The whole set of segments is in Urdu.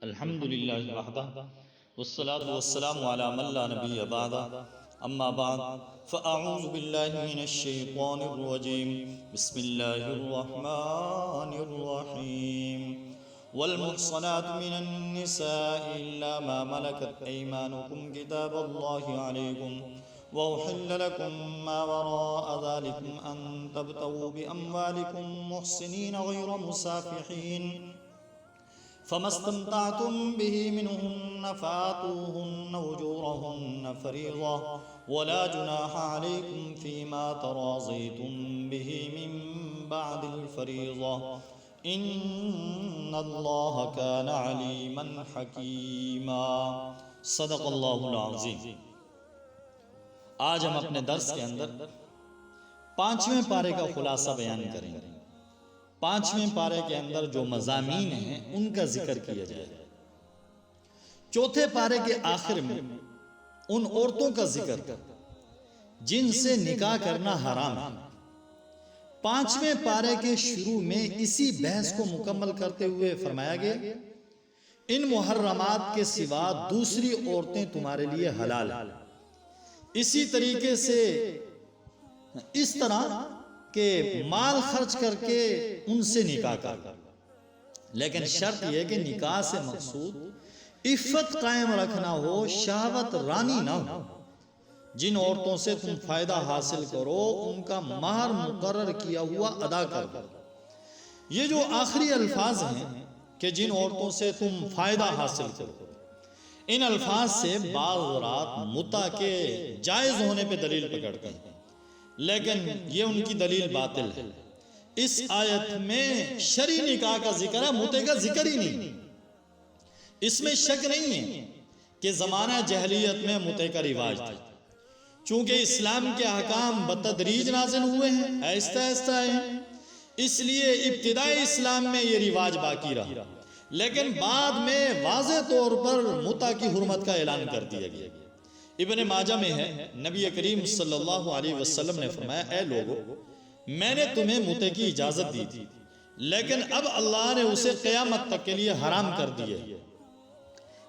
الحمد للہ وحدہ والصلاة والسلام علی من لا نبی بعدہ اما بعد فاعوذ باللہ من الشیطان الرجیم بسم اللہ الرحمن الرحیم والمحصنات من النساء الا ما ملكت ايمانكم كتاب الله عليكم وأحل لكم ما وراء ذلكم أن تبتغوا بأموالكم محسنين غير مسافحين فما استمتعتم به منهن فآتوهن أجورهن فريضة ولا جناح عليكم فيما تراضيتم به من بعد الفريضة إن الله كان عليما حكيما صدق اللہ العظیم۔ آج ہم اپنے درس کے اندر 5ویں پارے کا خلاصہ بیان کریں گے۔ 5ویں پارے کے اندر جو مضامین ہیں ان کا ذکر کیا جائے گا۔ 4تھے پارے کے آخر میں ان عورتوں کا ذکر جن سے نکاح کرنا حرام ہے۔ 5ویں پارے کے شروع میں اسی بحث کو مکمل کرتے ہوئے فرمایا گیا ان محرمات کے سوا دوسری عورتیں تمہارے لیے حلال ہیں، اسی طریقے سے اس طرح کہ مال خرچ کر کے ان سے نکاح کر، لیکن شرط یہ کہ نکاح سے مقصود عفت قائم رکھنا ہو، شہوت رانی نہ ہو۔ جن عورتوں سے تم فائدہ حاصل کرو ان کا مہر مقرر کیا ہوا ادا کر دو۔ یہ جو آخری الفاظ ہیں کہ جن عورتوں سے تم فائدہ حاصل کرو، ان الفاظ سے بعض حضرات متع کے جائز ہونے پہ دلیل پکڑتے ہیں، لیکن یہ ان کی دلیل باطل ہے۔ اس آیت میں شرعی نکاح کا ذکر ہے، متع کا ذکر ہی نہیں۔ اس میں شک نہیں ہے کہ زمانہ جہلیت میں متع کا رواج تھا، چونکہ اسلام کے احکام بتدریج نازل ہوئے ہیں، آہستہ آہستہ ہیں، اس لیے ابتدائی اسلام میں یہ رواج باقی رہا، لیکن بعد میں واضح طور پر متع کی حرمت کا اعلان کر دیا گیا۔ ابن ماجہ میں ہے، نبی کریم صلی اللہ علیہ وسلم نے فرمایا، اے لوگو، میں نے تمہیں متع کی اجازت دی تھی، لیکن اب اللہ نے اسے قیامت تک کے لیے حرام کر دیا۔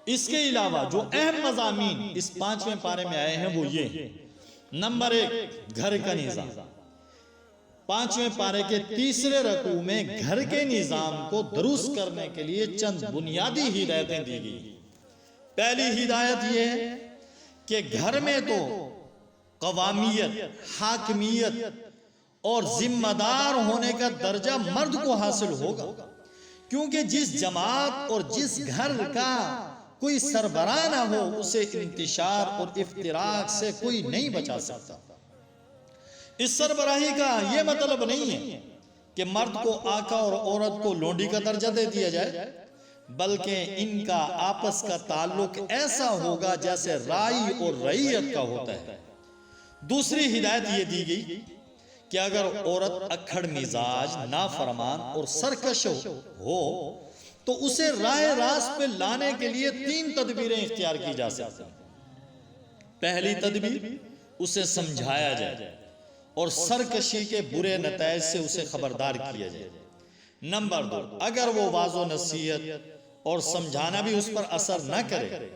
اس کے علاوہ جو اہم مضامین اس 5ویں پارے میں آئے ہیں وہ یہ ہیں۔ نمبر 1، گھر کا نظام۔ 5ویں پارے کے 3رے رکوع میں گھر کے نظام کو درست کرنے کے لیے چند بنیادی ہدایتیں دی گئی۔ پہلی ہدایت یہ ہے کہ گھر میں تو قوامیت، حاکمیت اور ذمہ دار ہونے کا درجہ مرد کو حاصل ہوگا، کیونکہ جس جماعت اور جس گھر کا کوئی سربراہ نہ ہو اسے انتشار اور افتراق سے کوئی نہیں بچا سکتا۔ اس سربراہی کا یہ مطلب نہیں ہے کہ مرد کو آقا اور عورت کو لونڈی کا درجہ دے دیا جائے، بلکہ ان کا آپس کا تعلق ایسا ہوگا جیسے رائی اور رعیت کا ہوتا ہے۔ دوسری ہدایت یہ دی گئی کہ اگر عورت اکھڑ مزاج، نافرمان اور سرکش ہو تو اسے راہ راست پہ لانے کے لیے 3 تدبیریں اختیار کی جا سکتی ہیں۔ پہلی تدبیر، اسے سمجھایا جائے اور سرکشی کے برے نتائج سے اسے خبردار کیا جائے۔ نمبر 2، اگر وہ واعظ و نصیحت اور سمجھانا بھی اس پر اثر نہ کرے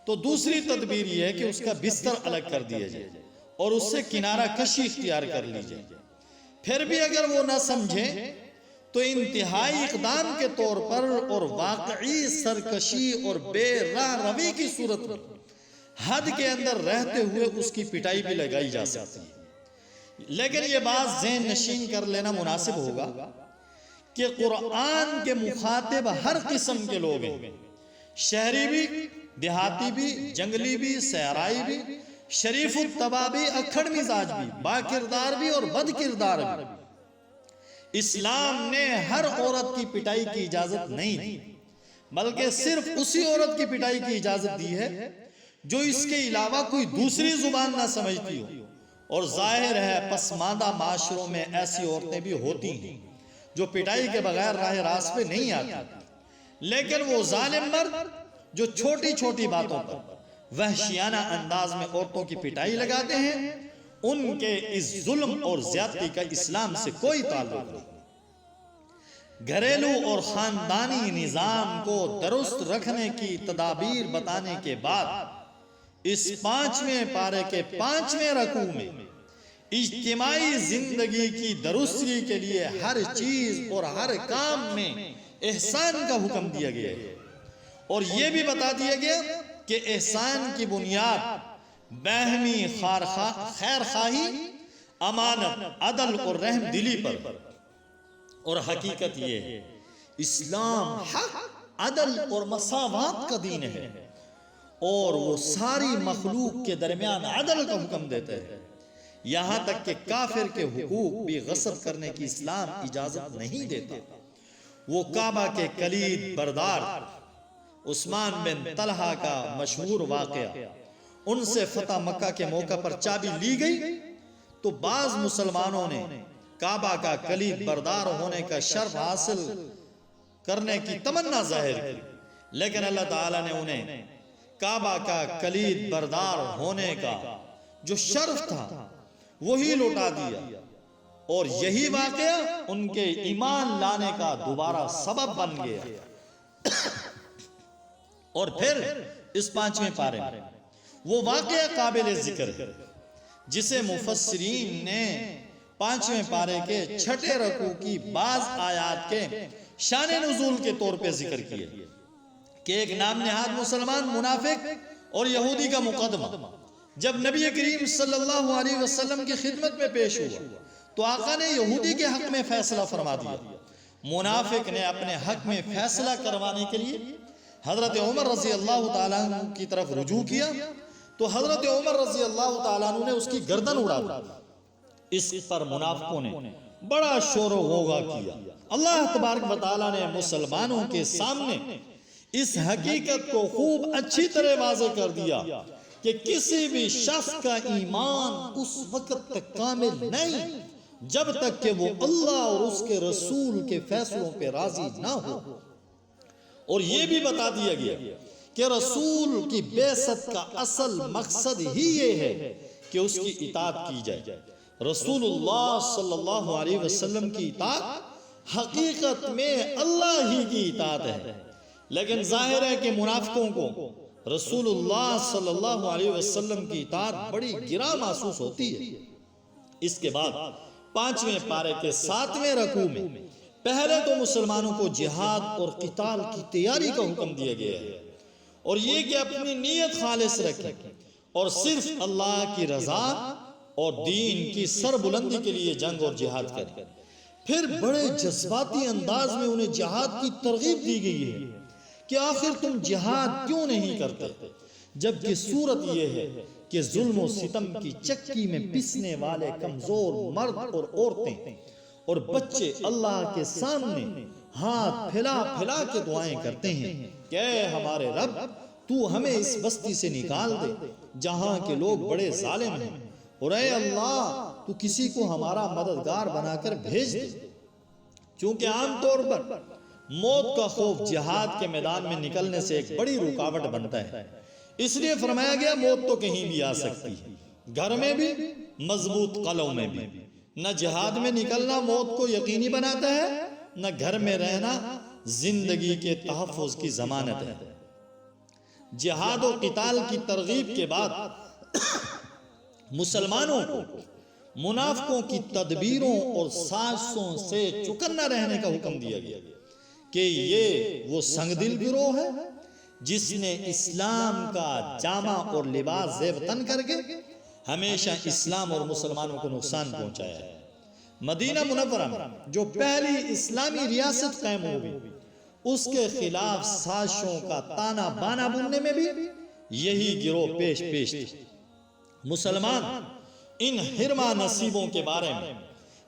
تو دوسری تدبیر یہ ہے کہ اس کا بستر الگ کر دیا جائے اور اس سے کنارہ کشی اختیار کر لی جائے۔ پھر بھی اگر وہ نہ سمجھے تو انتہائی اقدام کے طور پر اور واقعی سرکشی اور بے راہ روی کی صورت میں حد کے اندر رہتے ہوئے اس کی پٹائی بھی لگائی جا سکتی ہے۔ لیکن یہ بات ذہن نشین کر لینا مناسب ہوگا کہ قرآن کے مخاطب ہر قسم کے لوگ ہیں، شہری بھی، دیہاتی بھی، جنگلی بھی، صحرائی بھی، شریف الطبع بھی، اکھڑ مزاج بھی، با کردار بھی اور بد کردار بھی۔ اسلام نے ہر عورت کی پٹائی کی اجازت نہیں دی، بلکہ صرف اسی عورت کی پٹائی کی اجازت دی ہے جو اس کے علاوہ کوئی دوسری زبان نہ سمجھتی ہو، اور ظاہر ہے پسماندہ معاشروں میں ایسی عورتیں بھی ہوتی ہیں جو پٹائی کے بغیر راہ راست پہ نہیں آتی، لیکن وہ ظالم مرد جو چھوٹی چھوٹی باتوں پر وحشیانہ انداز میں عورتوں کی پٹائی لگاتے ہیں، ان کے اس ظلم اور زیادتی کا اسلام سے کوئی تعلق نہیں۔ گھریلو اور خاندانی نظام کو درست رکھنے کی تدابیر بتانے کے بعد اس 5ویں پارے کے 5ویں رکوع میں اجتماعی زندگی کی درستی کے لیے ہر چیز اور ہر کام میں احسان کا حکم دیا گیا ہے، اور یہ بھی بتا دیا گیا کہ احسان کی بنیاد باہمی خیر خواہی، امانت، عدل اور رحم دلی پر، اور حقیقت یہ ہے اسلام حق، عدل اور مساوات کا دین ہے، اور وہ ساری مخلوق کے درمیان عدل کا حکم دیتا ہے، یہاں تک کہ کافر کے حقوق بھی غصب کرنے کی اسلام اجازت نہیں دیتا۔ وہ کعبہ کے کلید بردار عثمان بن طلحہ کا مشہور واقعہ، ان سے فتح مکہ کے موقع پر چابی لی گئی تو بعض مسلمانوں نے کعبہ کا کلید بردار ہونے کا شرف حاصل کرنے کی تمنا ظاہر کی، لیکن اللہ تعالیٰ نے انہیں کعبہ کا کلید بردار ہونے کا جو شرف تھا وہی لوٹا دیا، اور یہی واقعہ ان کے ایمان لانے کا دوبارہ سبب بن گیا۔ اور پھر اس 5ویں پارے میں وہ واقعہ قابل ذکر ہے جسے مفسرین نے 5ویں پارے کے 6 رکوع کی بعض آیات کے شان نزول کے طور پہ ذکر کیا کہ ایک نام نہاد مسلمان منافق اور یہودی کا مقدمہ جب نبی کریم صلی اللہ علیہ وسلم کی خدمت میں پیش ہوا تو آقا نے یہودی کے حق میں فیصلہ فرما دیا۔ منافق نے اپنے حق میں فیصلہ کروانے کے لیے حضرت عمر رضی اللہ تعالیٰ عنہ کی طرف رجوع کیا تو حضرت عمر رضی اللہ تعالیٰ عنہ نے اس کی گردن اڑا دی۔ اس پر منافقوں نے بڑا شور و غوغا کیا۔ اللہ تبارک و تعالیٰ نے مسلمانوں کے سامنے اس حقیقت کو خوب اچھی طرح واضح کر دیا کہ کسی بھی شخص کا ایمان اس وقت تک کامل نہیں جب تک کہ وہ اللہ اور اس کے رسول کے فیصلوں پہ راضی نہ ہو، اور یہ بھی بتا دیا گیا کہ رسول کی بعثت کا اصل مقصد ہی یہ ہے کہ اس کی اطاعت کی جائے۔ رسول اللہ صلی اللہ علیہ وسلم کی اطاعت حقیقت میں اللہ ہی کی اطاعت ہے، لیکن ظاہر ہے کہ منافقوں کو رسول اللہ صلی اللہ علیہ وسلم کی اطاعت بڑی گراں محسوس ہوتی ہے۔ اس کے بعد 5ویں پارے کے 7ویں رکوع میں پہلے تو مسلمانوں کو جہاد اور قتال کی تیاری کا حکم دیا گیا ہے، اور یہ کہ اپنی نیت خالص رکھیں اور صرف اللہ کی رضا اور دین کی سربلندی کے لیے جنگ اور جہاد کریں۔ پھر بڑے جذباتی انداز میں انہیں جہاد کی ترغیب دی گئی ہے کہ آخر تم جہاد کیوں نہیں کرتے، جبکہ صورت یہ ہے کہ ظلم و ستم کی چکی میں پسنے والے کمزور مرد اور عورتیں اور بچے اللہ کے سامنے ہاتھ پھیلا پھیلا کے دعائیں کرتے ہیں کہ اے ہمارے رب تو ہمیں اس بستی سے نکال دے جہاں کے لوگ بڑے ظالم ہیں، اور اے اللہ تو کسی کو ہمارا مددگار بنا کر بھیج دے۔ چونکہ عام طور پر موت کا خوف جہاد کے میدان میں نکلنے سے ایک بڑی رکاوٹ بنتا ہے، اس لیے فرمایا گیا موت تو کہیں بھی آ سکتی ہے، گھر میں بھی، مضبوط قلعوں میں بھی۔ نہ جہاد میں نکلنا موت کو یقینی بناتا ہے، نہ گھر میں رہنا زندگی کے تحفظ کی ضمانت ہے۔ جہاد و قتال کی ترغیب کے بعد مسلمانوں کو منافقوں کی تدبیروں اور سازشوں سے چکنا رہنے کا حکم دیا گیا کہ یہ وہ سنگ دل گروہ ہے جس نے اسلام کا جامہ اور لباس زیب تن کر کے ہمیشہ اسلام اور مسلمانوں کو نقصان پہنچایا ہے۔ مدینہ منورہ میں جو پہلی اسلامی ریاست قائم ہوئی اس کے خلاف سازشوں کا تانا بانا بننے میں بھی یہی گروہ پیش تھے۔ مسلمان ان حرمہ نصیبوں کے بارے میں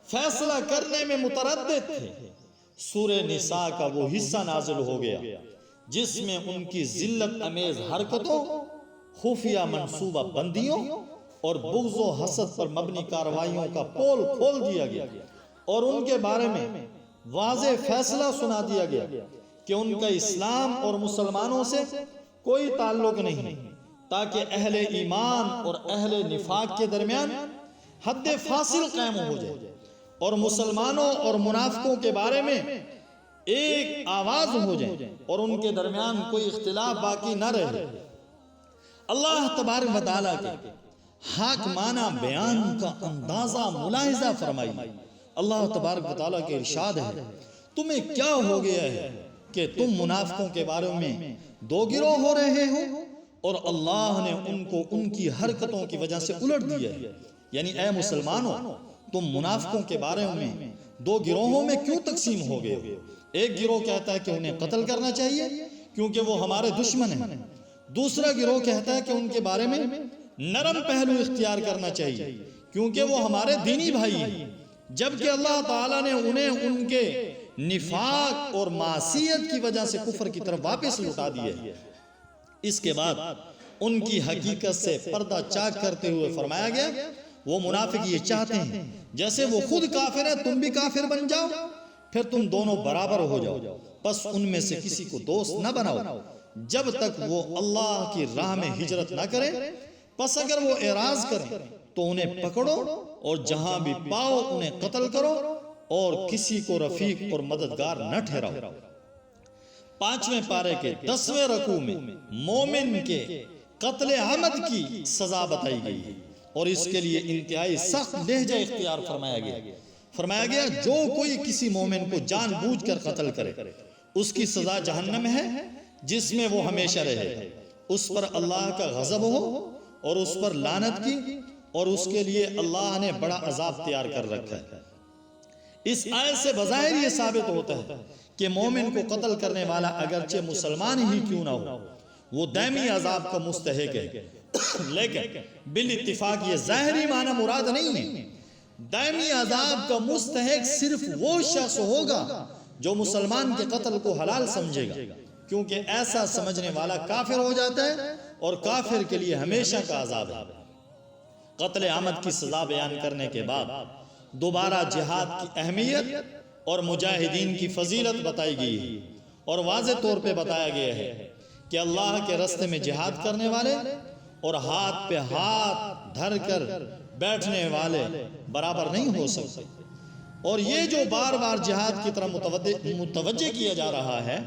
فیصلہ کرنے میں متردد تھے۔ سورہ نساء کا وہ حصہ نازل ہو گیا جس میں ان کی ذلت امیز حرکتوں، خفیہ منصوبہ بندیوں اور بغض و حسد پر مبنی کارروائیوں کا پول کھول دیا گیا، اور ان کے بارے میں واضح فیصلہ سنا دیا گیا کہ ان کا اسلام اور مسلمانوں سے کوئی تعلق نہیں، تاکہ اہل ایمان اور اہل نفاق کے درمیان حد فاصل قائم ہو جائے، اور مسلمانوں اور منافقوں کے بارے میں ایک آواز ہو جائیں اور ان کے درمیان کوئی اختلاف باقی نہ رہے۔ اللہ تبارک و تعالیٰ کے حاکمانہ بیان کا اندازہ ملاحظہ فرمائی۔ اللہ تبارک و تعالیٰ کے ارشاد ہے، تمہیں کیا ہو گیا ہے کہ تم منافقوں کے بارے میں دو گروہ ہو رہے ہو، اور اللہ نے ان کو ان کی حرکتوں کی وجہ سے الٹ دیا ہے۔ یعنی اے مسلمانوں، تم منافقوں کے بارے میں دو گروہوں میں کیوں تقسیم ہو گئے ہو؟ ایک گروہ کہتا ہے کہ انہیں قتل کرنا چاہیے کیونکہ وہ ہمارے دشمن ہیں، دوسرا گروہ کہتا ہے کہ ان کے بارے میں نرم پہلو اختیار کرنا چاہیے کیونکہ وہ ہمارے دینی بھائی ہیں، جبکہ اللہ تعالیٰ نے انہیں ان کے نفاق اور معصیت کی وجہ سے کفر کی طرف واپس لوٹا دیا ہے۔ اس کے بعد ان کی حقیقت سے پردہ چاک کرتے ہوئے فرمایا گیا، وہ منافق یہ چاہتے ہیں جیسے وہ خود کافر ہے تم بھی کافر بن جاؤ، پھر تم دونوں برابر ہو جاؤ، پس ان میں سے کسی کو دوست نہ بناؤ جب تک وہ اللہ کی راہ میں ہجرت نہ کرے، پس اگر وہ اعراض کریں تو انہیں پکڑو اور جہاں بھی پاؤ انہیں قتل کرو اور کسی کو رفیق اور مددگار نہ ٹھہراؤ۔ 5ویں پارے کے 10ویں رکوع میں مومن کے قتل عمد کی سزا بتائی گئی ہے اور اس کے لیے انتہائی سخت لہجہ اختیار فرمایا گیا جو کوئی کسی مومن کو جان بوجھ کر قتل کرے اس کی سزا جہنم ہے جس میں وہ ہمیشہ رہے، اس پر اللہ کا غضب ہو اور اس پر لعنت کی، اور اس کے لیے اللہ نے بڑا عذاب تیار کر رکھا ہے۔ اس آیت سے بظاہر یہ ثابت ہوتا ہے کہ مومن کو قتل کرنے والا اگرچہ مسلمان ہی کیوں نہ ہو وہ دائمی عذاب کا مستحق ہے، لیکن بالاتفاق یہ ظاہری معنی مراد نہیں ہے۔ دائمی عذاب کا مستحق صرف وہ شخص ہوگا جو مسلمان کے قتل کو حلال سمجھے گا، کیونکہ ایسا سمجھنے والا کافر ہو جاتا ہے اور کافر کے لیے ہمیشہ کا عذاب ہے۔ قتل عمد کی سزا بیان کرنے کے بعد دوبارہ جہاد کی اہمیت اور مجاہدین کی فضیلت بتائی گئی ہے اور واضح طور پہ بتایا گیا ہے کہ اللہ کے راستے میں جہاد کرنے والے اور ہاتھ پہ ہاتھ دھر کر بیٹھنے والے برابر نہیں ہو سکتے، اور یہ جو بار بار جہاد کی طرف متوجہ کیا جا رہا ہے،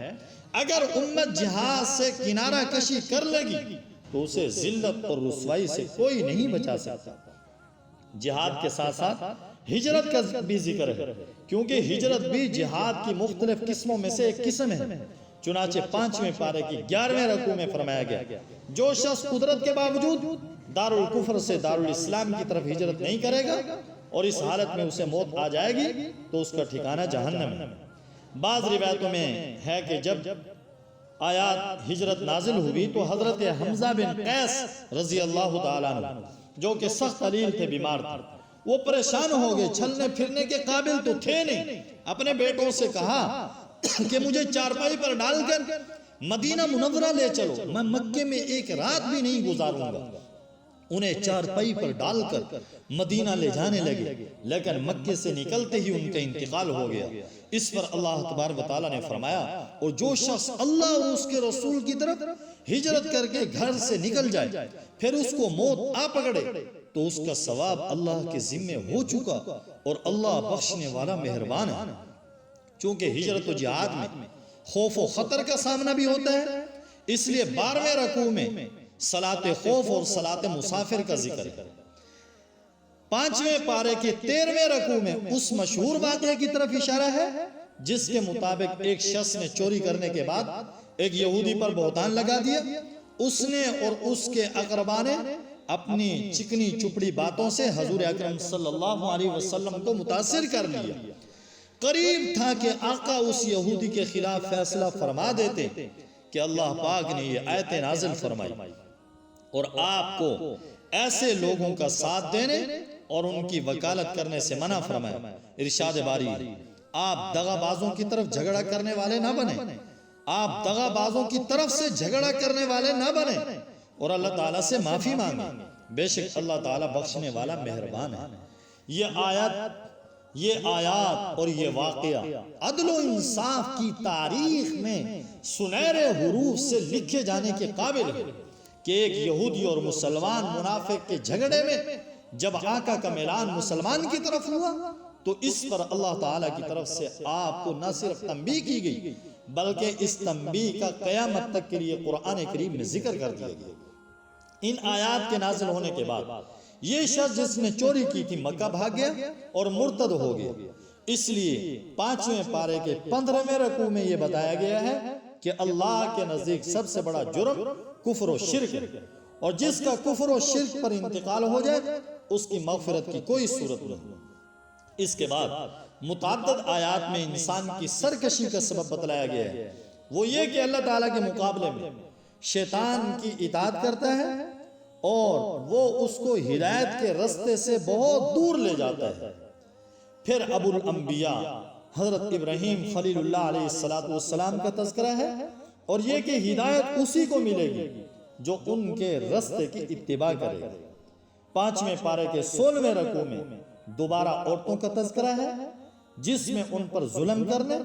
اگر امت جہاد سے کنارہ کشی کر لے گی تو اسے ذلت اور رسوائی سے کوئی نہیں بچا سکتا۔ جہاد کے ساتھ ساتھ ہجرت کا بھی ذکر ہے کیونکہ ہجرت بھی جہاد کی مختلف قسموں میں سے ایک قسم ہے۔ چنانچہ 5ویں پارے کی 11ویں رکوع میں فرمایا گیا، جو شخص قدرت کے باوجود دارالکفر سے دارالاسلام کی طرف ہجرت نہیں کرے گا اور اس حالت میں اسے موت آ جائے گی تو اس کا ٹھکانہ جہنم ہے۔ بعض روایتوں میں ہے کہ جب آیات ہجرت نازل ہوئی تو حضرت حمزہ بن قیس رضی اللہ تعالیٰ عنہ جو کہ سخت علیل تھے، بیمار تھے، وہ پریشان ہو گئے، چلنے پھرنے کے قابل تو تھے نہیں۔ اپنے بیٹوں سے کہا کہ مجھے چارپائی پر ڈال کر مدینہ منورہ لے چلو، میں مکے میں ایک رات بھی نہیں گزاروں گا۔ انہیں چارپائی پر ڈال کر مدینہ لے جانے لگے، لیکن مکے سے نکلتے ہی ان کا انتقال ہو گیا۔ اس پر اللہ تبارک و تعالیٰ نے فرمایا، اور جو شخص اللہ اور اس کے رسول کی طرف ہجرت کر کے گھر سے نکل جائے پھر اس کو موت آ پکڑے تو اس کا ثواب اللہ کے ذمے ہو چکا، اور اللہ بخشنے والا مہربان ہے۔ چونکہ ہجرت و جہاد میں خوف و خطر کا سامنا بھی ہوتا ہے، اس لیے 12ویں رکوع میں صلاۃ خوف اور صلاۃ مسافر کا ذکر ہے۔ 5ویں پارے کے 13ویں رکوع میں اس مشہور واقعے کی طرف اشارہ ہے جس کے مطابق ایک شخص نے چوری کرنے کے بعد ایک یہودی پر بہتان لگا دیا۔ اس نے اور اس کے اقربا نے اپنی چکنی چپڑی باتوں سے حضور اکرم صلی اللہ علیہ وسلم کو متاثر کر لیا۔ قریب تھا کہ آقا اس یہودی کے خلاف فیصلہ فرما دیتے کہ اللہ پاک نے یہ آیت نازل فرمائی اور آپ کو ایسے لوگوں کا ساتھ دینے اور ان کی وکالت کرنے سے منع فرمایا۔ ارشاد باری، آپ دغا بازوں کی طرف جھگڑا کرنے والے نہ بنیں، آپ دغا بازوں کی طرف سے جھگڑا کرنے والے نہ بنیں اور اللہ تعالیٰ سے معافی مانگیں، بے شک اللہ تعالیٰ بخشنے والا مہربان ہے۔ یہ آیات اور یہ واقعہ عدل و انصاف کی تاریخ میں سنہرے حروف سے لکھے جانے کے قابل ہے کہ ایک یہودی اور مسلمان منافق کے جھگڑے میں جب آقا کا اعلان مسلمان کی طرف ہوا تو اس پر اللہ تعالیٰ کی طرف سے آپ کو نہ صرف تنبیہ کی گئی بلکہ اس تنبیہ کا قیامت تک کے لیے قرآن کریم میں ذکر کر دیا گیا۔ ان آیات کے نازل ہونے کے بعد یہ شخص جس نے چوری کی تھی مکہ بھاگ گیا اور مرتد ہو گیا، اس لیے 5ویں پارے کے 15ویں رکوع میں یہ بتایا گیا ہے کہ اللہ کے نزدیک سب سے بڑا جرم کفر و شرک ہے، اور جس کا کفر و شرک پر انتقال ہو جائے اس کی مغفرت کی کوئی صورت نہیں۔ اس کے بعد متعدد آیات میں انسان کی سرکشی کا سبب بتلایا گیا ہے، وہ یہ کہ اللہ تعالیٰ کے مقابلے میں شیطان کی اطاعت کرتا ہے اور وہ اس کو ہدایت کے رستے سے بہت دور لے جاتا ہے۔ پھر ابو الانبیاء حضرت ابراہیم خلیل اللہ علیہ السلام کا تذکرہ ہے، اور یہ کہ ہدایت اسی کو ملے گی جو ان کے رستے کی اتباع کرے گا۔ 5ویں پارے کے 16ویں رکوع میں دوبارہ عورتوں کا تذکرہ ہے، جس میں ان پر ظلم کرنے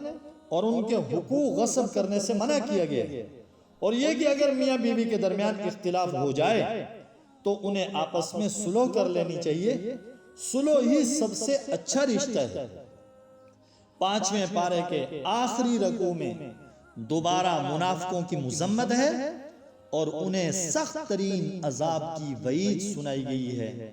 اور ان کے حقوق غصب کرنے سے منع کیا گیا ہے، اور یہ کہ اگر میاں بیوی کے درمیان اختلاف ہو جائے تو انہیں آپس میں صلح کر لینی چاہیے، صلح ہی سب سے اچھا رشتہ ہے۔ 5ویں پارے کے آخری رکوع میں دوبارہ منافقوں کی مذمت ہے اور انہیں سخت ترین عذاب کی وعید سنائی گئی ہے۔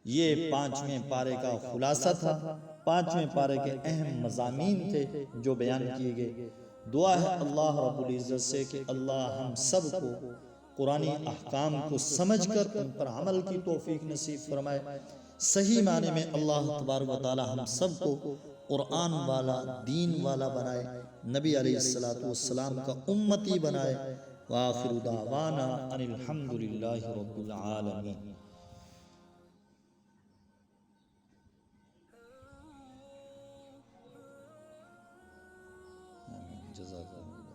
یہ 5ویں پارے کا خلاصہ تھا، 5ویں پارے کے اہم مضامین تھے جو بیان کیے گئے۔ دعا ہے اللہ رب العزت سے کہ اللہ ہم سب کو قرآنی احکام کو سمجھ کر ان پر عمل کی توفیق نصیب فرمائے۔ صحیح معنی میں اللہ تبارک و تعالی ہم سب کو قرآن والا، دین والا بنائے، نبی علیہ السلام کا امتی بنائے۔ وآخر دعوانا ان الحمدللہ رب العالمین۔ جزاک اللہ۔